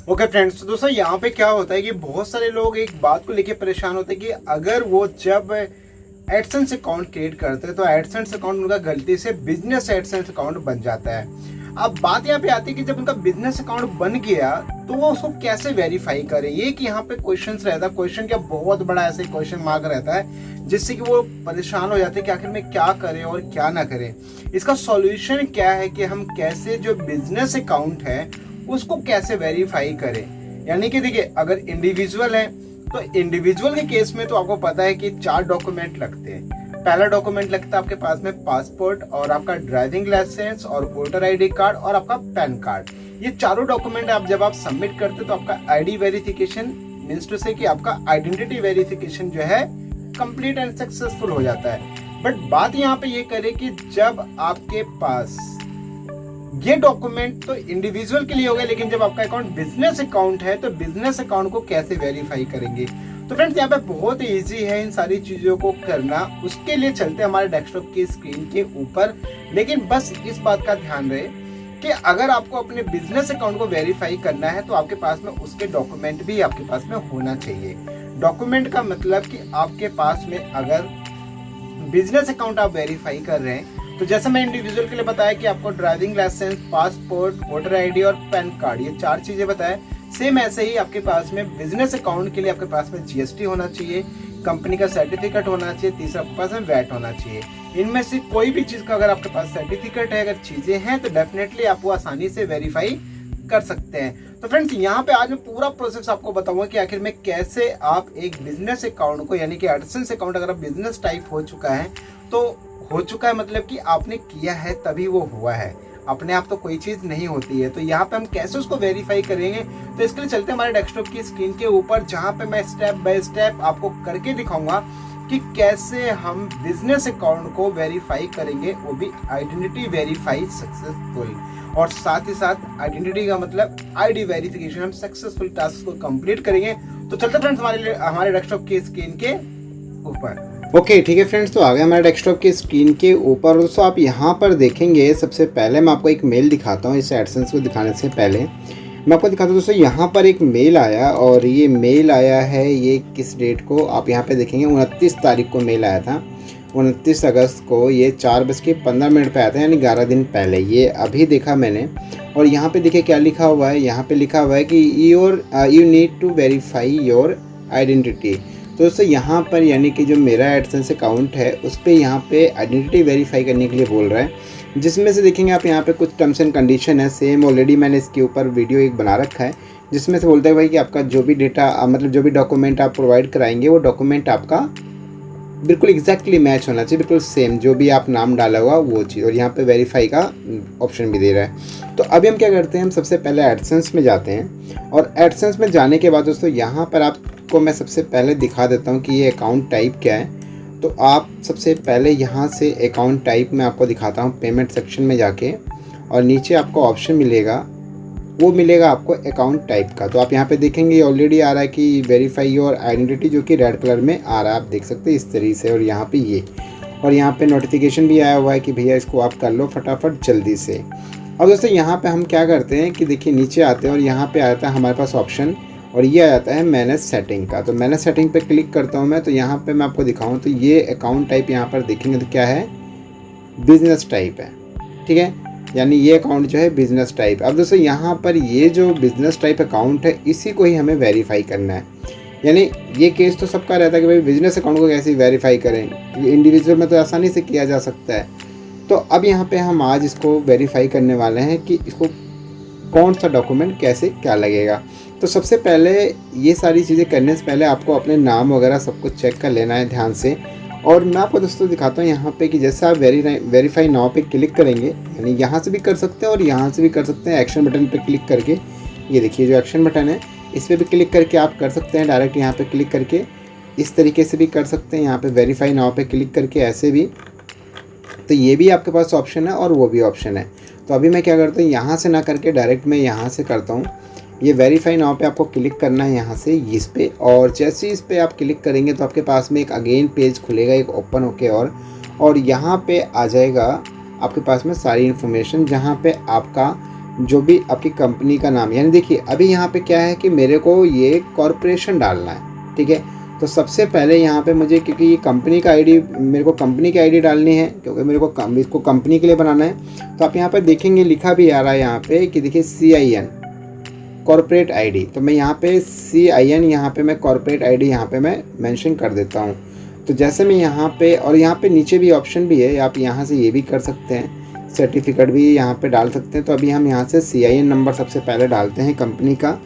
Okay friends, तो दोस्तों यहाँ पे क्या होता है कि बहुत सारे लोग एक बात को लेके परेशान होते हैं कि अगर वो जब एडसेंस अकाउंट क्रिएट करते हैं तो एडसेंस अकाउंट उनका गलती से बिजनेस एडसेंस अकाउंट बन जाता है। अब बात यहाँ पे आती है कि जब उनका बिजनेस अकाउंट बन गया तो वो उसको कैसे वेरीफाई करें। ये कि यहाँ पे क्वेश्चन रहता है, क्वेश्चन क्या बहुत बड़ा ऐसे क्वेश्चन मार्क रहता है जिससे कि वो परेशान हो जाते हैं कि आखिर में क्या करें और क्या ना करें। इसका सॉल्यूशन क्या है कि हम कैसे जो बिजनेस अकाउंट है उसको कैसे वेरीफाई करें। यानी कि देखिए, अगर इंडिविजुअल है तो इंडिविजुअल के केस में तो आपको पता है कि 4 डॉक्यूमेंट लगते हैं। पहला डॉक्यूमेंट लगता है आपके पास में पासपोर्ट और आपका ड्राइविंग लाइसेंस और वोटर आईडी कार्ड और आपका पैन कार्ड। ये चारों डॉक्यूमेंट आप जब आप सबमिट करते हैं तो आपका आईडी वेरिफिकेशन मींस टू से कि आपका आइडेंटिटी वेरिफिकेशन जो है कंप्लीट एंड सक्सेसफुल हो जाता है। बट बात यहाँ पे ये करे कि जब आपके पास ये डॉक्यूमेंट तो इंडिविजुअल के लिए हो गए, लेकिन जब आपका अकाउंट बिजनेस अकाउंट है तो बिजनेस अकाउंट को कैसे वेरीफाई करेंगे। तो फ्रेंड्स यहाँ पे बहुत इजी है इन सारी चीजों को करना। उसके लिए चलते हमारे डेस्कटॉप की स्क्रीन के ऊपर, लेकिन बस इस बात का ध्यान रहे कि अगर आपको अपने बिजनेस अकाउंट को वेरीफाई करना है तो आपके पास में उसके डॉक्यूमेंट भी आपके पास में होना चाहिए। डॉक्यूमेंट का मतलब कि आपके पास में अगर बिजनेस अकाउंट आप वेरीफाई कर रहे हैं तो जैसे मैं इंडिविजुअल के लिए बताया कि आपको driving licence, passport, voter ID और पैन कार्ड, ये 4 चीजें बताया। सेम ऐसे ही आपके पास में बिजनेस अकाउंट के लिए आपके पास में जीएसटी होना चाहिए, कंपनी का सर्टिफिकेट होना चाहिए, तीसरा आपके पास में वैट होना चाहिए। इनमें से कोई भी चीज का अगर आपके पास सर्टिफिकेट है, अगर चीजें हैं तो डेफिनेटली आप वो आसानी से वेरीफाई कर सकते हैं। तो फ्रेंड्स यहाँ पे आज मैं पूरा प्रोसेस आपको बताऊंगा कि आखिर में कैसे आप एक बिजनेस अकाउंट को, यानी कि एडसेंस अकाउंट अगर आप बिजनेस टाइप हो चुका है तो हो चुका है मतलब कि आपने किया है तभी वो हुआ है, अपने आप तो कोई चीज नहीं होती है। तो यहाँ पे हम कैसे उसको वेरीफाई करेंगे, तो इसके लिए चलते हैं हमारे डेस्कटॉप की स्क्रीन के ऊपर, जहाँ पे मैं स्टेप बाय स्टेप आपको करके दिखाऊंगा कि कैसे हम बिजनेस अकाउंट को वेरीफाई करेंगे, वो भी आइडेंटिटी वेरीफाई सक्सेसफुल। और साथ ही साथ आइडेंटिटी का मतलब आईडी वेरिफिकेशन, हम सक्सेसफुल टास्क को कंप्लीट करेंगे। तो चलते फ्रेंड्स हमारे डेस्कटॉप की स्क्रीन के ऊपर। ओके ठीक है फ्रेंड्स, तो आ गए हमारे डेस्कटॉप की स्क्रीन के ऊपर। दोस्तों आप यहाँ पर देखेंगे, सबसे पहले मैं आपको एक मेल दिखाता हूँ। इस एडसेंस को दिखाने से पहले मैं आपको दिखाता हूँ दोस्तों, यहाँ पर एक मेल आया और ये मेल आया है, ये किस डेट को आप यहाँ पे देखेंगे 29 तारीख को मेल आया था। 29 अगस्त को ये 4:15 पे आया था, यानी 11 दिन पहले। ये अभी देखा मैंने। और यहाँ पे देखिए क्या लिखा हुआ है, यहाँ पे लिखा हुआ है कि you need to verify your identity. तो दोस्तों यहाँ पर यानी कि जो मेरा एडसेंस अकाउंट है उस पर यहाँ पे आइडेंटिटी वेरीफाई करने के लिए बोल रहा है, जिसमें से देखेंगे आप यहाँ पे कुछ टर्म्स एंड कंडीशन है। सेम ऑलरेडी मैंने इसके ऊपर वीडियो एक बना रखा है, जिसमें से बोलता है भाई कि आपका जो भी डेटा मतलब जो भी डॉक्यूमेंट आप प्रोवाइड कराएंगे वो डॉक्यूमेंट आपका बिल्कुल एग्जैक्टली मैच होना चाहिए, बिल्कुल सेम जो भी आप नाम डाला हुआ वो चीज़। और यहाँ पे वेरीफाई का ऑप्शन भी दे रहा है। तो अभी हम क्या करते हैं, हम सबसे पहले एडसेंस में जाते हैं। और एडसेंस में जाने के बाद दोस्तों यहाँ पर आपको मैं सबसे पहले दिखा देता हूँ कि ये अकाउंट टाइप क्या है। तो आप सबसे पहले यहाँ से अकाउंट टाइप में आपको दिखाता हूँ, पेमेंट सेक्शन में जाके, और नीचे आपको ऑप्शन मिलेगा, वो मिलेगा आपको अकाउंट टाइप का। तो आप यहाँ पे देखेंगे ऑलरेडी आ रहा है कि वेरीफाई योर आइडेंटिटी, जो कि रेड कलर में आ रहा है, आप देख सकते हैं इस तरीके से। और यहाँ पे ये, और यहाँ पे नोटिफिकेशन भी आया हुआ है कि भैया इसको आप कर लो फटाफट जल्दी से। अब दोस्तों यहाँ पे हम क्या करते हैं कि देखिए नीचे आते हैं और यहाँ पे आता है हमारे पास ऑप्शन, और ये आ जाता है मैनेज सेटिंग का। तो मैनेज सेटिंग पे क्लिक करता हूँ मैं। तो यहाँ पे मैं आपको दिखाऊँ तो ये अकाउंट टाइप यहाँ पर देखेंगे तो क्या है, बिजनेस टाइप है। ठीक है, यानी ये अकाउंट जो है बिजनेस टाइप। अब दोस्तों यहाँ पर ये जो बिजनेस टाइप अकाउंट है इसी को ही हमें वेरीफाई करना है। यानी ये केस तो सबका रहता है कि भाई बिजनेस अकाउंट को कैसे वेरीफाई करें, क्योंकि इंडिविजुअल में तो आसानी से किया जा सकता है। तो अब यहाँ पे हम आज इसको वेरीफाई करने वाले हैं कि इसको कौन सा डॉक्यूमेंट कैसे क्या लगेगा। तो सबसे पहले ये सारी चीज़ें करने से पहले आपको अपने नाम वगैरह सब कुछ चेक कर लेना है ध्यान से। और मैं आपको दोस्तों दिखाता हूँ यहाँ पे कि जैसे आप वेरीफाई नाउ पे क्लिक करेंगे, यानी यहाँ से भी कर सकते हैं और यहाँ से भी कर सकते हैं। एक्शन बटन पे क्लिक करके, ये देखिए जो एक्शन बटन है इस पर भी क्लिक करके आप कर सकते हैं। डायरेक्ट यहाँ पे क्लिक करके इस तरीके से भी कर सकते हैं, यहाँ पे वेरीफाई नाउ पे क्लिक करके ऐसे भी। तो ये भी आपके पास ऑप्शन है और वो भी ऑप्शन है। तो अभी मैं क्या करता हूँ, यहाँ से ना करके डायरेक्ट मैं यहाँ से करता हूँ। ये वेरीफाई नाउ पे आपको क्लिक करना है यहाँ से इस पे, और जैसे इस पे आप क्लिक करेंगे तो आपके पास में एक अगेन पेज खुलेगा एक ओपन होके, और यहाँ पे आ जाएगा आपके पास में सारी इन्फॉर्मेशन, जहाँ पे आपका जो भी आपकी कंपनी का नाम, यानी देखिए अभी यहाँ पे क्या है कि मेरे को ये कॉरपोरेशन डालना है, ठीक है। तो सबसे पहले यहाँ पे मुझे, क्योंकि ये कंपनी का आईडी, मेरे को कंपनी की आईडी डालनी है, क्योंकि मेरे को इसको कंपनी के लिए बनाना है। तो आप यहाँ पे देखेंगे लिखा भी आ रहा है यहाँ पे कि देखिए CIN कॉर्पोरेट आईडी। तो मैं यहाँ पे CIN, यहाँ पे मैं कॉर्पोरेट आईडी यहाँ पे मैं मेंशन कर देता हूँ। तो जैसे मैं यहाँ पे, और यहाँ पे नीचे भी ऑप्शन भी है, आप यहाँ से ये भी कर सकते हैं, सर्टिफिकेट भी यहाँ पे डाल सकते हैं। तो अभी हम यहाँ से CIN नंबर सबसे पहले डालते हैं कंपनी का,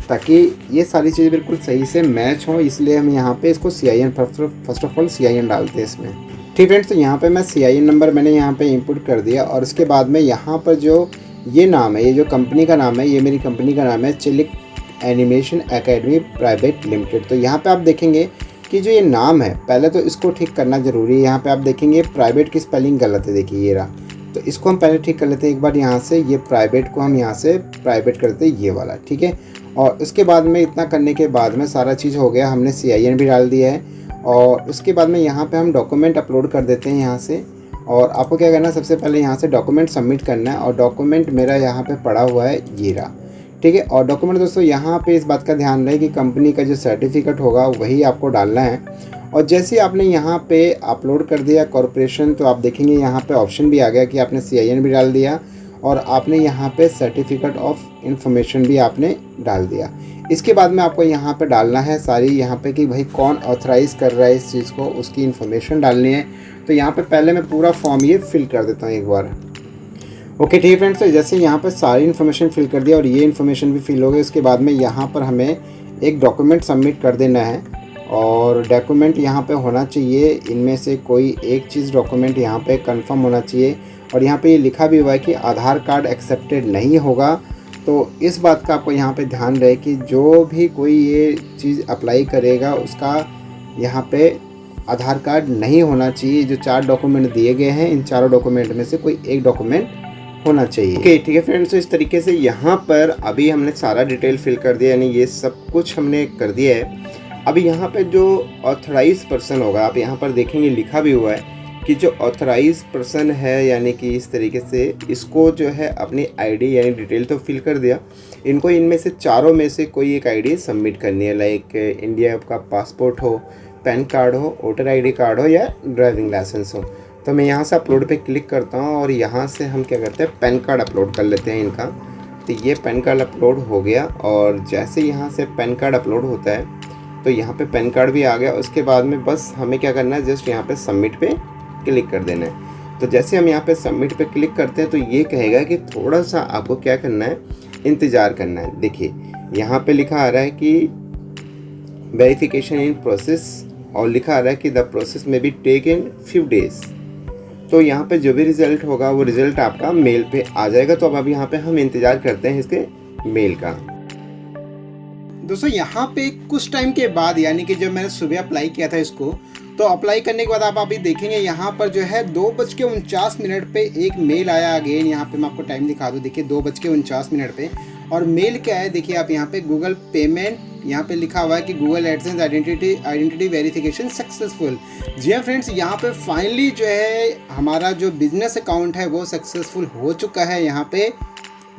ताकि ये सारी चीज़ें बिल्कुल सही से मैच हो, इसलिए हम यहाँ पे इसको CIN first of all CIN डालते हैं इसमें। ठीक फ्रेंड्स, तो यहाँ पे मैं CIN नंबर मैंने यहाँ पे इंपुट कर दिया, और उसके बाद में यहाँ पर जो ये नाम है, ये जो कंपनी का नाम है, ये मेरी कंपनी का नाम है चिलिक एनिमेशन एकेडमी प्राइवेट लिमिटेड। तो यहाँ पे आप देखेंगे कि जो ये नाम है, पहले तो इसको ठीक करना ज़रूरी है। यहाँ पे आप देखेंगे प्राइवेट की स्पेलिंग गलत है, देखिए ये रहा। तो इसको हम पहले ठीक कर लेते हैं एक बार। यहाँ से ये प्राइवेट को हम यहाँ से प्राइवेट करते हैं, ये वाला, ठीक है। और उसके बाद में इतना करने के बाद में सारा चीज़ हो गया, हमने CIN भी डाल दिया है। और उसके बाद में यहाँ पे हम डॉक्यूमेंट अपलोड कर देते हैं यहाँ से। और आपको क्या करना है, सबसे पहले यहाँ से डॉक्यूमेंट सबमिट करना है। और डॉक्यूमेंट मेरा यहाँ पे पड़ा हुआ है, ये रहा, ठीक है। और डॉक्यूमेंट दोस्तों यहाँ पे इस बात का ध्यान रहे कि कंपनी का जो सर्टिफिकेट होगा वही आपको डालना है। और जैसे आपने यहाँ पे अपलोड कर दिया कॉर्पोरेशन, तो आप देखेंगे यहाँ पे ऑप्शन भी आ गया कि आपने CIN भी डाल दिया, और आपने यहाँ पे सर्टिफिकेट ऑफ इंफॉर्मेशन भी आपने डाल दिया। इसके बाद में आपको यहाँ पे डालना है सारी, यहाँ पे कि भाई कौन ऑथराइज़ कर रहा है इस चीज़ को, उसकी इन्फॉर्मेशन डालनी है। तो यहाँ पे पहले मैं पूरा फॉर्म ये फिल कर देता हूँ एक बार। ओके ठीक है फ्रेंड्स, तो जैसे यहाँ पे सारी इन्फॉर्मेशन फिल कर दिया और ये इन्फॉर्मेशन भी फिल हो गई, उसके बाद में यहाँ पर हमें एक डॉक्यूमेंट सबमिट कर देना है। और डॉक्यूमेंट यहाँ पे होना चाहिए, इनमें से कोई एक चीज़ डॉक्यूमेंट यहाँ पे कंफर्म होना चाहिए। और यहाँ पे ये लिखा भी हुआ है कि आधार कार्ड एक्सेप्टेड नहीं होगा। तो इस बात का आपको यहाँ पे ध्यान रहे कि जो भी कोई ये चीज़ अप्लाई करेगा उसका यहाँ पे आधार कार्ड नहीं होना चाहिए। जो 4 डॉक्यूमेंट दिए गए हैं, इन चारों डॉक्यूमेंट में से कोई एक डॉक्यूमेंट होना चाहिए। ओके ठीक है फ्रेंड्स, तो इस तरीके से यहाँ पर अभी हमने सारा डिटेल फिल कर दिया, यानी ये सब कुछ हमने कर दिया है। अभी यहाँ पे जो ऑथराइज पर्सन होगा, आप यहाँ पर देखेंगे लिखा भी हुआ है कि जो ऑथराइज पर्सन है, यानी कि इस तरीके से इसको जो है अपनी आईडी यानी डिटेल तो फिल कर दिया, इनको इनमें से चारों में से कोई एक आईडी सबमिट करनी है। लाइक इंडिया का पासपोर्ट हो, पैन कार्ड हो, वोटर आईडी कार्ड हो, या ड्राइविंग लाइसेंस हो। तो मैं यहाँ से अपलोड पे क्लिक करता हूँ और यहाँ से हम क्या करते हैं, पैन कार्ड अपलोड कर लेते हैं इनका। तो ये पैन कार्ड अपलोड हो गया, और जैसे यहाँ से पैन कार्ड अपलोड होता है तो यहाँ पे पैन कार्ड भी आ गया। उसके बाद में बस हमें क्या करना है, जस्ट यहाँ पे सबमिट पे क्लिक कर देना है। तो जैसे हम यहाँ पे सबमिट पे क्लिक करते हैं तो ये कहेगा कि थोड़ा सा आपको क्या करना है, इंतज़ार करना है। देखिए यहाँ पे लिखा आ रहा है कि वेरिफिकेशन इन प्रोसेस, और लिखा आ रहा है कि the process may be take in few days. तो यहाँ पे जो भी रिज़ल्ट होगा वो रिज़ल्ट आपका मेल पे आ जाएगा। तो अब यहाँ पे हम इंतज़ार करते हैं इसके मेल का। दोस्तों यहाँ पे कुछ टाइम के बाद, यानी कि जब मैंने सुबह अप्लाई किया था इसको, तो अप्लाई करने के बाद आप अभी देखेंगे यहाँ पर जो है 2:49 पे एक मेल आया अगेन। यहाँ पे मैं आपको टाइम दिखा दूँ, देखिए 2:49 पे। और मेल क्या है, देखिए आप यहाँ पे गूगल पेमेंट, यहाँ पे लिखा हुआ है कि Google AdSense identity verification successful. जी हाँ फ्रेंड्स, यहाँ पे फाइनली जो है हमारा जो बिजनेस अकाउंट है वो सक्सेसफुल हो चुका है। यहाँ पे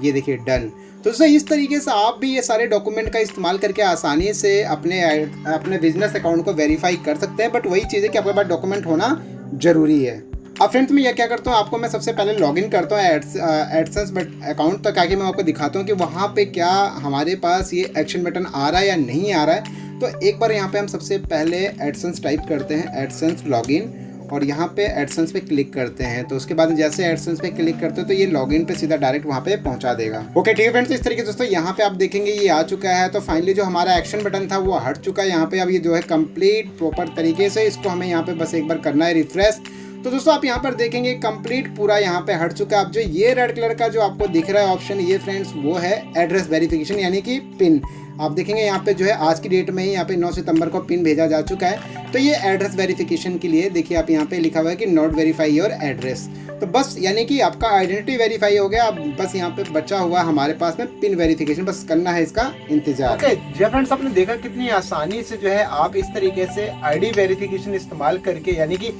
ये देखिए डन। तो दोस्तों इस तरीके से आप भी ये सारे डॉक्यूमेंट का इस्तेमाल करके आसानी से अपने बिजनेस अकाउंट को वेरीफाई कर सकते हैं। बट वही चीज़ है कि आपके पास डॉक्यूमेंट होना जरूरी है। अब फ्रेंड्स मैं क्या करता हूँ, आपको मैं सबसे पहले लॉगिन करता हूँ एडसेंस अकाउंट तक, आके मैं आपको दिखाता हूँ कि वहाँ पे क्या हमारे पास ये एक्शन बटन आ रहा है या नहीं आ रहा है। तो एक बार यहाँ पे हम सबसे पहले एडसेंस टाइप करते हैं, एडसेंस लॉगिन, और यहाँ पे एडसेंस पे क्लिक करते हैं। तो उसके बाद जैसे एडसेंस पे क्लिक करते हो तो ये लॉगिन पे सीधा डायरेक्ट वहाँ पे पहुँचा देगा। ओके ठीक है फ्रेंड्स, इस तरीके से दोस्तों यहाँ पे आप देखेंगे ये आ चुका है। तो फाइनली जो हमारा एक्शन बटन था वो हट चुका है यहाँ पे। अब ये जो है कंप्लीट प्रॉपर तरीके से इसको हमें यहाँ पे बस एक बार करना है रिफ्रेश। तो दोस्तों आप यहाँ पर देखेंगे कंप्लीट पूरा यहाँ पे हट चुका है। अब जो ये रेड कलर का जो आपको दिख रहा है ऑप्शन, ये फ्रेंड्स वो है एड्रेस वेरिफिकेशन यानी कि पिन। आप देखेंगे यहाँ पे जो है आज की डेट में ही यहाँ पे 9 सितंबर को पिन भेजा जा चुका है। तो ये एड्रेस वेरिफिकेशन के लिए देखिए आप यहाँ पे लिखा हुआ है कि नॉट वेरीफाई योर एड्रेस। तो बस यानी कि आपका आइडेंटिटी वेरीफाई हो गया। अब बस यहाँ पे बचा हुआ हमारे पास में पिन वेरिफिकेशन, बस करना है इसका इंतजार। ओके जी फ्रेंड्स, आपने देखा कितनी आसानी से जो है आप इस तरीके से आईडी वेरिफिकेशन इस्तेमाल करके, यानी कि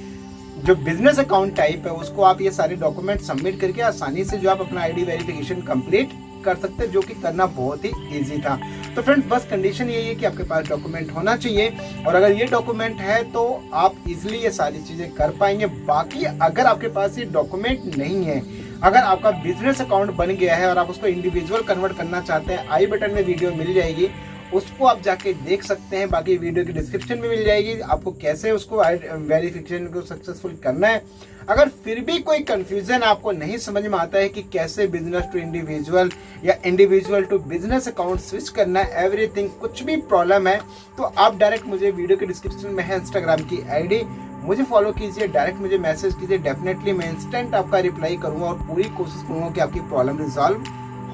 जो बिजनेस अकाउंट टाइप है उसको आप ये सारे डॉक्यूमेंट सबमिट करके आसानी से जो आप अपना आईडी वेरिफिकेशन कंप्लीट कर सकते, जो कि करना बहुत ही ईजी था। तो फ्रेंड्स बस कंडीशन यही है कि आपके पास डॉक्यूमेंट होना चाहिए, और अगर ये डॉक्यूमेंट है तो आप इजिली ये सारी चीजें कर पाएंगे। बाकी अगर आपके पास ये डॉक्यूमेंट नहीं है, अगर आपका बिजनेस अकाउंट बन गया है और आप उसको इंडिविजुअल कन्वर्ट करना चाहते हैं, आई बटन में वीडियो मिल जाएगी, उसको आप जाके देख सकते हैं। बाकी वीडियो की डिस्क्रिप्शन में मिल जाएगी आपको कैसे उसको वेरिफिकेशन को सक्सेसफुल करना है। अगर फिर भी कोई कंफ्यूजन आपको नहीं समझ में आता है कि कैसे बिजनेस टू इंडिविजुअल या individual to business account switch करना है, एवरीथिंग कुछ भी प्रॉब्लम है, तो आप डायरेक्ट मुझे वीडियो के डिस्क्रिप्शन में है इंस्टाग्राम की आईडी, मुझे फॉलो कीजिए, डायरेक्ट मुझे मैसेज कीजिए। डेफिनेटली मैं इंस्टेंट आपका रिप्लाई करूंगा और पूरी कोशिश करूंगा कि आपकी प्रॉब्लम रिजॉल्व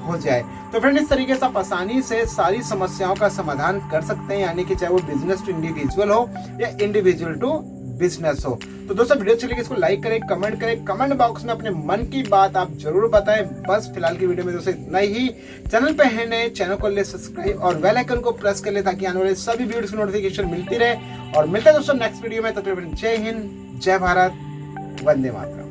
हो जाए। तो फ्रेंड इस तरीके से आप आसानी से सारी समस्याओं का समाधान कर सकते हैं, यानी कि चाहे वो बिजनेस टू इंडिविजुअल हो या इंडिविजुअल टू बिजनेस हो। तो दोस्तों वीडियो अच्छी लगी इसको लाइक करें, कमेंट करें, कमेंट बॉक्स में अपने मन की बात आप जरूर बताएं। बस फिलहाल की वीडियो में दोस्तों इतना ही। चैनल पे है नए, चैनल को ले सब्सक्राइब और बेल आइकन को प्रेस कर ले ताकि आने वाले सभी वीडियोस की नोटिफिकेशन मिलती रहे। और मिलते हैं दोस्तों नेक्स्ट वीडियो में। तब तक जय हिंद, जय भारत, वंदे मातरम।